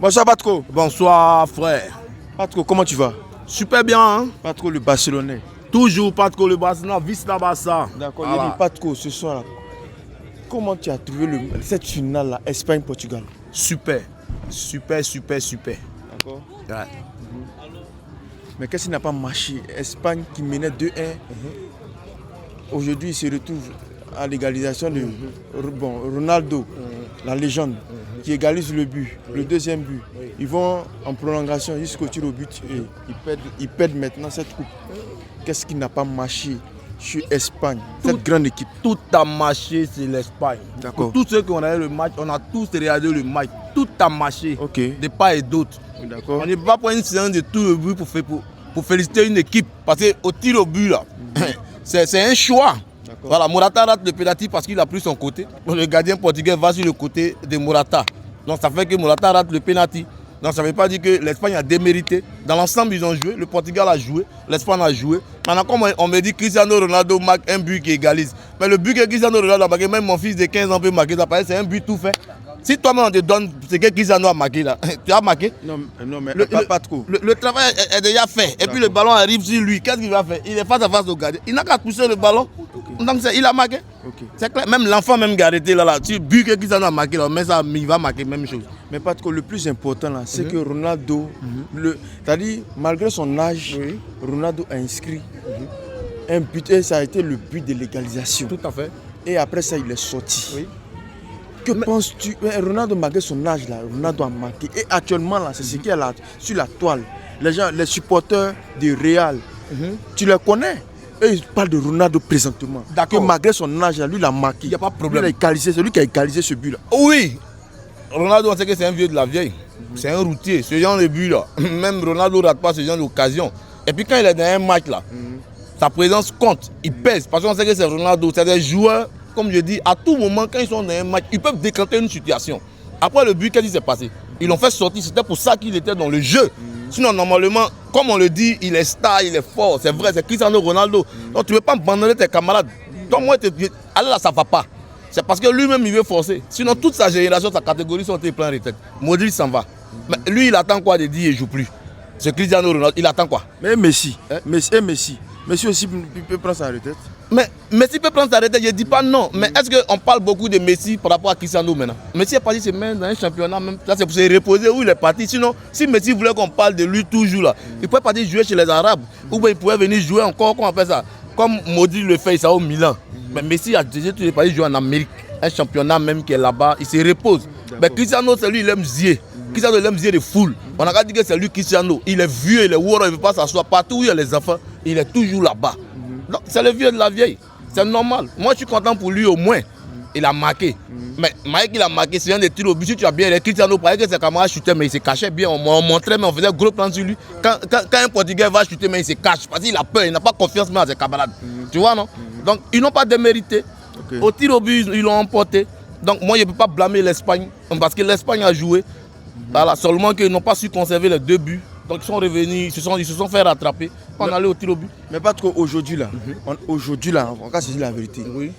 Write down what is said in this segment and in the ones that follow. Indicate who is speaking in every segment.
Speaker 1: Bonsoir Patro.
Speaker 2: Bonsoir frère.
Speaker 1: Patro, comment tu vas?
Speaker 2: Super bien, hein?
Speaker 1: Patro, le Barcelonais.
Speaker 2: Toujours Patro, le Barcelone, vice la Barça.
Speaker 1: D'accord,
Speaker 2: Voilà.
Speaker 1: il dit Patro, ce soir-là, comment tu as trouvé cette finale-là, Espagne-Portugal?
Speaker 2: Super, super, super, super.
Speaker 1: D'accord.
Speaker 2: Ouais.
Speaker 1: Mais qu'est-ce qui n'a pas marché? Espagne qui menait 2-1. Aujourd'hui, il se retrouve à l'égalisation de Ronaldo, la légende, qui égalise le but, le deuxième but. Ils vont en prolongation jusqu'au tir au but et ils perdent maintenant cette coupe. Qu'est-ce qui n'a pas marché chez Espagne, cette grande équipe?
Speaker 2: Tout a marché, c'est l'Espagne.
Speaker 1: D'accord.
Speaker 2: Pour tous ceux qui ont regardé le match, on a tous regardé le match. Tout a marché,
Speaker 1: Ok.
Speaker 2: de part et d'autre.
Speaker 1: D'accord.
Speaker 2: On n'est pas pour une séance de tout le but pour féliciter une équipe. Parce qu'au tir au but, là, c'est un choix. Voilà, Morata rate le penalty parce qu'il a pris son côté. Le gardien portugais va sur le côté de Morata. Donc ça fait que Morata rate le penalty. Donc ça ne veut pas dire que l'Espagne a démérité. Dans l'ensemble, ils ont joué. Le Portugal a joué. L'Espagne a joué. Maintenant, comme on me dit Cristiano Ronaldo marque un but qui égalise. Mais le but que Cristiano Ronaldo a marqué, même mon fils de 15 ans peut marquer, ça paraît c'est un but tout fait. Si toi-même on te donne ce que Cristiano a marqué là, tu as marqué?
Speaker 1: Non, mais
Speaker 2: Pas trop. Le travail est déjà fait. Et puis le ballon arrive sur lui. Qu'est-ce qu'il va faire? Il est face à face au gardien. Il n'a qu'à toucher le ballon. Donc il a marqué. C'est clair. Même l'enfant même qui a arrêté là, tu but que Cristiano a marqué là, mais ça, il va marquer même chose.
Speaker 1: Mais pas trop. Le plus important là, c'est que Ronaldo, c'est-à-dire malgré son âge, Ronaldo a inscrit un but et ça a été le but de l'égalisation.
Speaker 2: Tout à fait.
Speaker 1: Et après ça, il est sorti.
Speaker 2: Oui.
Speaker 1: Que penses-tu? Ronaldo, malgré son âge là, Ronaldo a marqué. Et actuellement là, c'est ce qui est là sur la toile. Les gens, les supporters du Real, tu les connais? Et ils parlent de Ronaldo présentement.
Speaker 2: D'accord.
Speaker 1: Que malgré son âge là, lui il a marqué.
Speaker 2: Il n'y a pas de problème.
Speaker 1: C'est lui qui a égalisé ce but là.
Speaker 2: Oui. Ronaldo, on sait que c'est un vieux de la vieille. C'est un routier. Ce genre de but là. Même Ronaldo ne rate pas ce genre d'occasion. Et puis quand il est dans un match là, sa présence compte. Il pèse. Parce qu'on sait que c'est Ronaldo. C'est des joueurs, comme je dis, à tout moment, quand ils sont dans un match, ils peuvent décanter une situation. Après le but, qu'est-ce qui s'est passé? Ils l'ont fait sortir. C'était pour ça qu'il était dans le jeu. Sinon, normalement, comme on le dit, il est star, il est fort. C'est vrai, c'est Cristiano Ronaldo. Donc tu ne veux pas abandonner tes camarades. Donc moi, allez là, ça ne va pas. C'est parce que lui-même, il veut forcer. Sinon, toute sa génération, sa catégorie sont en plein retraite. Modric s'en va. Mais lui, il attend quoi de dire il ne joue plus? C'est Cristiano Ronaldo, il attend quoi?
Speaker 1: Mais Messi, Messi aussi peut prendre sa retraite.
Speaker 2: Mais Messi peut prendre sa retraite, je ne dis pas non. Mais est-ce qu'on parle beaucoup de Messi par rapport à Cristiano maintenant? Messi est parti se mettre dans un championnat, même là c'est pour se reposer où il est parti. Sinon, si Messi voulait qu'on parle de lui toujours là, il pouvait partir jouer chez les Arabes. Ou bien il pouvait venir jouer encore, comment on appelle ça? Comme Modric le fait, il s'est au Milan. Mais Messi a déjà tout parti jouer en Amérique. Un championnat même qui est là-bas, il se repose. Mais Cristiano, c'est lui, il aime zier. Cristiano, il aime zier de foule. On a qu'à dire que c'est lui Cristiano. Il est vieux, il est woro, il ne veut pas s'asseoir. Partout où il y a les enfants, il est toujours là-bas. Donc c'est le vieux de la vieille. C'est normal. Moi, je suis content pour lui au moins. Il a marqué. Mais Mike, il a marqué, c'est un des tirs au but. Si tu as bien, les Cristiano, paraît que ses camarades chutaient, mais il se cachait bien. On montrait, mais on faisait gros plan sur lui. Quand un Portugais va chuter, mais il se cache. Parce qu'il a peur, il n'a pas confiance même à ses camarades. Tu vois, non? Donc, ils n'ont pas démérité. Au tir au but, ils l'ont emporté. Donc, moi, je ne peux pas blâmer l'Espagne. Parce que l'Espagne a joué. Voilà, seulement qu'ils n'ont pas su conserver les deux buts. Donc, ils sont revenus, ils se sont fait rattraper. On allait au tir au but.
Speaker 1: Mais pas trop aujourd'hui là. Aujourd'hui là, on va se dire la vérité.
Speaker 2: Oui.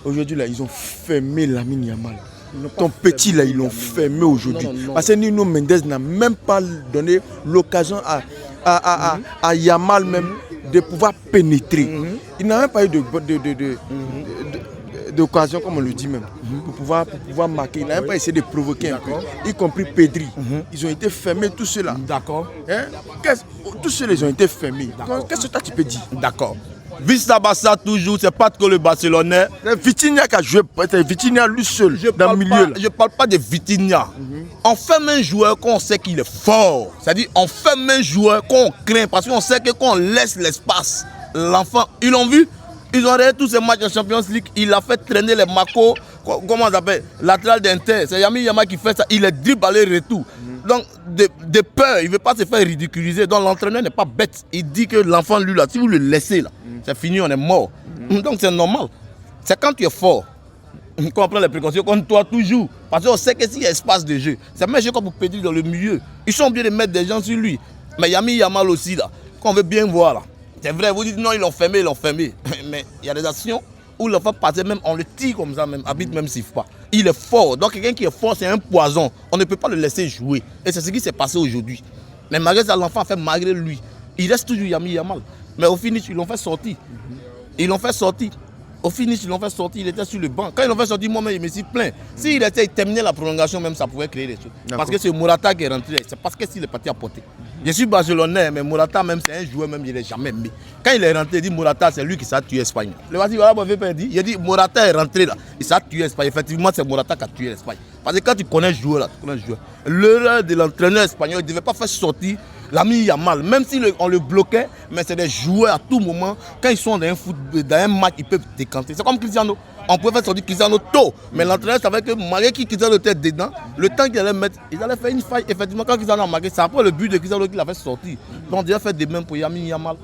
Speaker 1: Aujourd'hui là, ils ont fermé Lamine Yamal. Ton petit là, ils l'ont fermé aujourd'hui. Parce que Nuno Mendes n'a même pas donné l'occasion à Yamal même de pouvoir pénétrer. Il n'a même pas eu d'occasion, comme on le dit même, pour pouvoir marquer. Il n'a même pas essayé de provoquer un peu, y compris Pedri. Ils ont été fermés, tous ceux-là.
Speaker 2: D'accord.
Speaker 1: Hein? Tous ceux-là, ils ont été fermés. Qu'est-ce que toi tu peux dire?
Speaker 2: D'accord. Vista Barça toujours, c'est pas que le Barcelonais.
Speaker 1: Vitinha qui a joué, c'est Vitinha lui seul dans le milieu.
Speaker 2: Je parle pas de Vitinha. On ferme un joueur qu'on sait qu'il est fort. C'est-à-dire on ferme un joueur qu'on craint parce qu'on sait que quand on laisse l'espace, l'enfant, ils l'ont vu. Ils ont regardé tous ces matchs en Champions League. Il a fait traîner les Marco, comment on appelle, latéral d'Inter. C'est Yami Yama qui fait ça. Il est dribble aller-retour. Donc, de peur, il ne veut pas se faire ridiculiser. Donc, l'entraîneur n'est pas bête. Il dit que l'enfant, lui, là, si vous le laissez, là, c'est fini, on est mort. Donc, c'est normal. C'est quand tu es fort qu'on prend les précautions contre toi toujours. Parce qu'on sait que s'il y a espace de jeu, c'est même jeu comme pour Pedri dans le milieu. Ils sont obligés de mettre des gens sur lui. Mais Yami Yamal aussi, là, qu'on veut bien voir, là. C'est vrai, vous dites non, ils l'ont fermé. Mais il y a des actions où l'enfant passait même, on le tire comme ça, même, habite même s'il ne faut pas. Il est fort. Donc quelqu'un qui est fort, c'est un poison. On ne peut pas le laisser jouer. Et c'est ce qui s'est passé aujourd'hui. Mais malgré ça, l'enfant a fait malgré lui. Il reste toujours Yami Yamal. Mais au finish, ils l'ont fait sortir. Ils l'ont fait sortir. Au finish, ils l'ont fait sortir, il était sur le banc. Quand ils l'ont fait sortir, moi-même, je me suis plaint. S'il était terminé la prolongation, même ça pouvait créer des choses. Parce que c'est Morata qui est rentré, c'est parce que s'il est parti à porter. Je suis barcelonais, mais Morata, même, c'est un joueur, même, il n'est jamais aimé. Quand il est rentré, il dit Morata, c'est lui qui s'est tué l'Espagne. Le voici, voilà, mon vieux dit, il dit Morata est rentré là, il s'est tué l'Espagne. Effectivement, c'est Morata qui a tué l'Espagne. Parce que quand tu connais le joueur là, tu connais le joueur. L'erreur de l'entraîneur espagnol, il ne devait pas faire sortir l'ami Yamal, même si on le bloquait, mais c'est des joueurs à tout moment. Quand ils sont dans un match, ils peuvent décanter. C'est comme Cristiano. On pouvait faire sortir Cristiano tôt, mais l'entraîneur savait que malgré qu'il Cristiano était dedans, le temps qu'il allait mettre, ils allaient faire une faille. Effectivement, quand Cristiano a marqué, c'est après le but de Cristiano qu'il a fait sortir. Donc, on devait faire des mêmes pour Yami Yamal.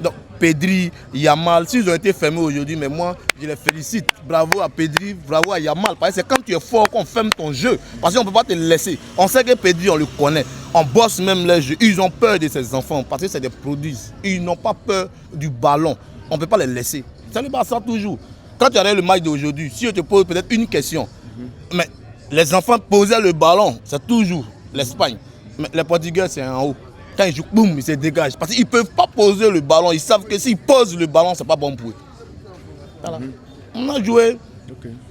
Speaker 2: Donc, Pedri, Yamal, s'ils ont été fermés aujourd'hui, mais moi, je les félicite. Bravo à Pedri, bravo à Yamal. Parce que c'est quand tu es fort qu'on ferme ton jeu. Parce qu'on ne peut pas te laisser. On sait que Pedri, on le connaît. On bosse même les jeux. Ils ont peur de ces enfants parce que c'est des produits. Ils n'ont pas peur du ballon. On ne peut pas les laisser. C'est le Barça toujours. Quand tu regardes le match d'aujourd'hui, si je te pose peut-être une question, mais les enfants posaient le ballon, c'est toujours l'Espagne. Mais les Portugais, c'est en haut. Quand ils jouent, boum, ils se dégagent. Parce qu'ils ne peuvent pas poser le ballon. Ils savent que s'ils posent le ballon, ce n'est pas bon pour eux. Voilà. On a joué.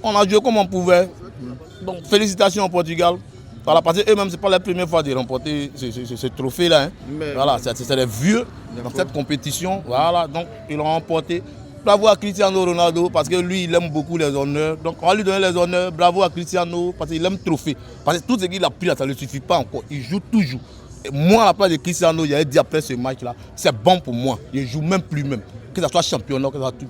Speaker 2: On a joué comme on pouvait. Donc, félicitations au Portugal. Voilà, parce qu'eux-mêmes, ce n'est pas la première fois de remporter ce trophée-là. Hein. Voilà, c'est des vieux dans cette compétition. Voilà, donc ils l'ont remporté. Bravo à Cristiano Ronaldo parce que lui, il aime beaucoup les honneurs. Donc on va lui donner les honneurs. Bravo à Cristiano parce qu'il aime le trophée. Parce que tout ce qu'il a pris, ça ne suffit pas encore. Il joue toujours. Et moi, à la place de Cristiano, j'avais dit après ce match-là, c'est bon pour moi. Je ne joue même plus même. Que ce soit championnat, que ce soit tout.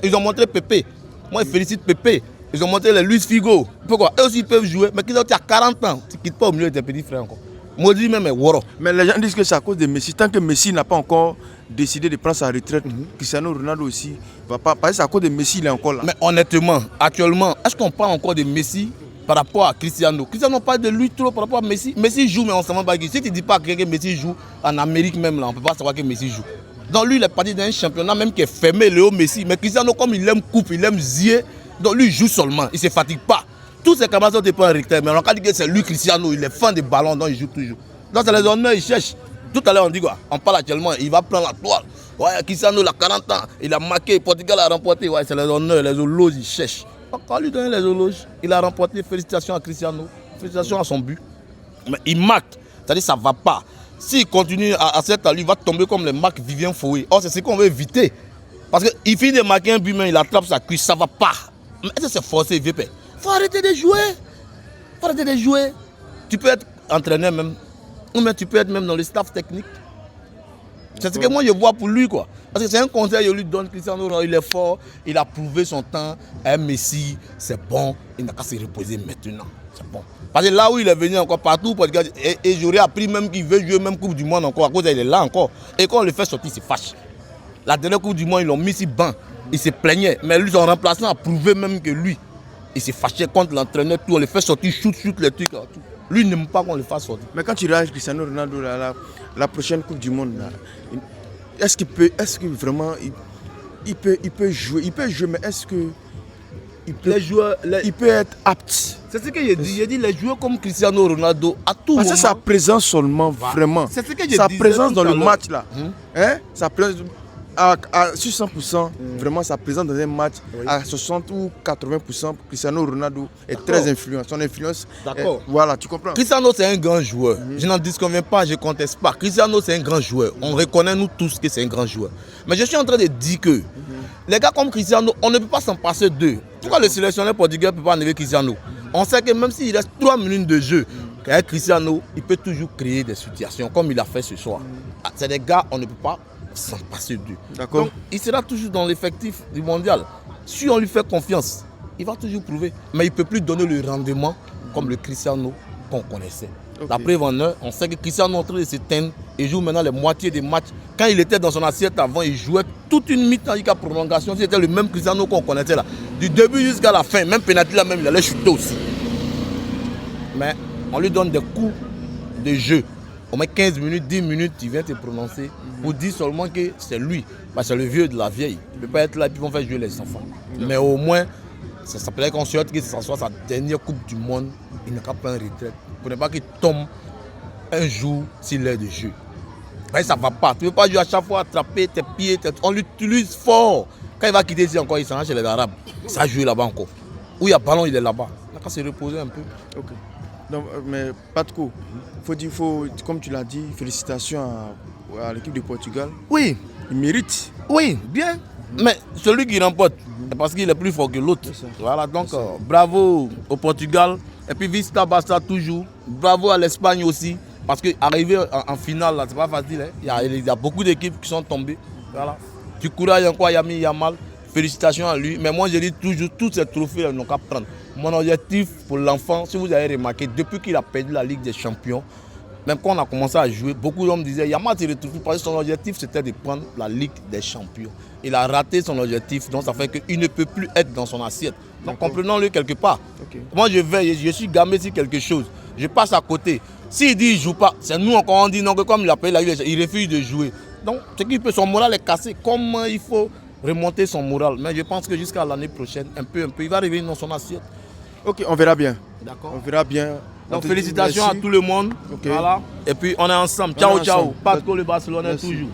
Speaker 2: Ils ont montré Pépé. Moi, je félicite Pépé. Ils ont montré les Luis Figo. Pourquoi? Eux aussi, ils peuvent jouer. Mais qu'ils ont 40 ans. Tu ne quittes pas au milieu de tes petits frères encore. Maudit même est Woro.
Speaker 1: Mais les gens disent que c'est à cause de Messi. Tant que Messi n'a pas encore décidé de prendre sa retraite, Cristiano Ronaldo aussi va pas. Parce que c'est à cause de Messi, il est encore là.
Speaker 2: Mais honnêtement, actuellement, est-ce qu'on parle encore de Messi par rapport à Cristiano? Cristiano parle de lui trop par rapport à Messi. Messi joue, mais on ne sait pas qui. Si tu ne dis pas que Messi joue en Amérique même, là, on ne peut pas savoir que Messi joue. Donc lui, il est parti d'un championnat même qui est fermé, le haut Messi. Mais Cristiano, comme il aime coupe, il aime zier, donc lui, il joue seulement, il ne se fatigue pas. Tous ces camarades sont pas en recteur, mais on a dit que c'est lui, Cristiano, il est fan de ballon, donc il joue toujours. Donc c'est les honneurs, il cherche. Tout à l'heure, on dit quoi? On parle actuellement, il va prendre la toile. Ouais, Cristiano, il a 40 ans, il a marqué, Portugal a remporté. Ouais, c'est les honneurs, les éloges, il cherche. Donc on lui donne les éloges, il a remporté. Félicitations à Cristiano, félicitations à son but. Mais il marque, c'est-à-dire que ça ne va pas. S'il continue à cette allure, il va tomber comme les marques Vivien Foué. Or, c'est ce qu'on veut éviter. Parce qu'il finit de marquer un but, mais il attrape sa cuisse, ça ne va pas. Mais est-ce que c'est forcé, VP? Il faut arrêter de jouer. Il faut arrêter de jouer. Tu peux être entraîneur même. Ou même tu peux être même dans le staff technique. C'est ce que moi je vois pour lui, quoi. Parce que c'est un conseil que je lui donne. Cristiano Ronaldo, il est fort, il a prouvé son temps. Un Messi, c'est bon, il n'a qu'à se reposer maintenant. C'est bon. Parce que là où il est venu encore partout, et j'aurais appris même qu'il veut jouer même Coupe du Monde encore, à cause il est là encore. Et quand on le fait sortir, il se fâche. La dernière Coupe du Monde, ils l'ont mis sur banc. Il se plaignait. Mais lui, son remplaçant a prouvé même que lui, il s'est fâché contre l'entraîneur, tout. On le fait sortir, shoot les trucs. Tout. Lui, il n'aime pas qu'on le fasse sortir.
Speaker 1: Mais quand tu regardes Cristiano Ronaldo, la prochaine Coupe du Monde, est-ce que vraiment il peut jouer? Il peut jouer, mais est-ce que il peut être apte?
Speaker 2: C'est ce que j'ai dit. J'ai dit les joueurs comme Cristiano Ronaldo, à tout moment.
Speaker 1: C'est sa présence seulement, vraiment.
Speaker 2: C'est ce que j'ai
Speaker 1: sa
Speaker 2: dit.
Speaker 1: Présence dans le match, là. Hein? Sa présence. Sur 100%, vraiment sa présence dans un match, à 60 ou 80%, Cristiano Ronaldo est très influent. Son influence, voilà, tu comprends.
Speaker 2: Cristiano, c'est un grand joueur. Je n'en disconviens pas, je ne conteste pas. Cristiano, c'est un grand joueur. On reconnaît, nous tous, que c'est un grand joueur. Mais je suis en train de dire que les gars comme Cristiano, on ne peut pas s'en passer d'eux. Pourquoi le sélectionneur portugais ne peut pas enlever Cristiano? On sait que même s'il reste 3 minutes de jeu, avec Cristiano, il peut toujours créer des situations comme il a fait ce soir. C'est des gars, on ne peut pas s'en passer d'eux. Donc, il sera toujours dans l'effectif du mondial. Si on lui fait confiance, il va toujours prouver. Mais il ne peut plus donner le rendement comme le Cristiano qu'on connaissait. La preuve en est, on sait que Cristiano est en train de s'éteindre. Il joue maintenant les moitiés des matchs. Quand il était dans son assiette avant, il jouait toute une mi-temps jusqu'à prolongation. C'était le même Cristiano qu'on connaissait là. Du début jusqu'à la fin, même penalty là même, il allait chuter aussi. Mais on lui donne des coups de jeu. Au moins 15 minutes, 10 minutes, il vient te prononcer pour dire seulement que c'est lui. Bah, c'est le vieux de la vieille. Il ne peut pas être là et puis on fait jouer les enfants. Mais au moins, Ça s'appelait qu'on souhaite que ce soit sa dernière Coupe du Monde. Il n'a qu'à prendre retraite. Pour ne pas qu'il tombe un jour s'il est de jeu. Mais ça ne va pas. Tu ne peux pas jouer à chaque fois, attraper tes pieds. On l'utilise fort. Quand il va quitter ici encore, il s'en va chez les Arabes. Ça a joué là-bas encore. Où il y a ballon, il est là-bas. Il n'a qu'à se reposer un peu.
Speaker 1: Ok. Donc, mais Patko, comme tu l'as dit, félicitations à l'équipe de Portugal.
Speaker 2: Oui.
Speaker 1: Il mérite.
Speaker 2: Oui, bien. Mais celui qui remporte, c'est parce qu'il est plus fort que l'autre. Voilà, donc bravo au Portugal. Et puis Vista Basta toujours. Bravo à l'Espagne aussi. Parce qu'arriver en finale, c'est pas facile. Hein. Il y a beaucoup d'équipes qui sont tombées. Voilà. Du courage encore à Yami Yamal. Félicitations à lui. Mais moi, je dis toujours, tous ces trophées, ils n'ont qu'à prendre. Mon objectif pour l'enfant, si vous avez remarqué, depuis qu'il a perdu la Ligue des Champions, même quand on a commencé à jouer, beaucoup d'hommes disaient Yamal s'est retrouvé parce que son objectif c'était de prendre la Ligue des Champions. Il a raté son objectif, donc ça fait qu'il ne peut plus être dans son assiette. Donc comprenons-le quelque part. Okay. Moi je suis gamé sur quelque chose, je passe à côté. S'il dit qu'il ne joue pas, c'est nous encore on dit non, que comme il a payé la Ligue des Champions, il refuse de jouer. Donc son moral est cassé. Comment il faut remonter son moral? Mais je pense que jusqu'à l'année prochaine, un peu, il va revenir dans son assiette.
Speaker 1: Ok, on verra bien.
Speaker 2: D'accord.
Speaker 1: On verra bien.
Speaker 2: Donc félicitations à tout le monde. Okay. Voilà. Et puis on est ensemble. Ciao, ciao. Patko le Barcelone toujours.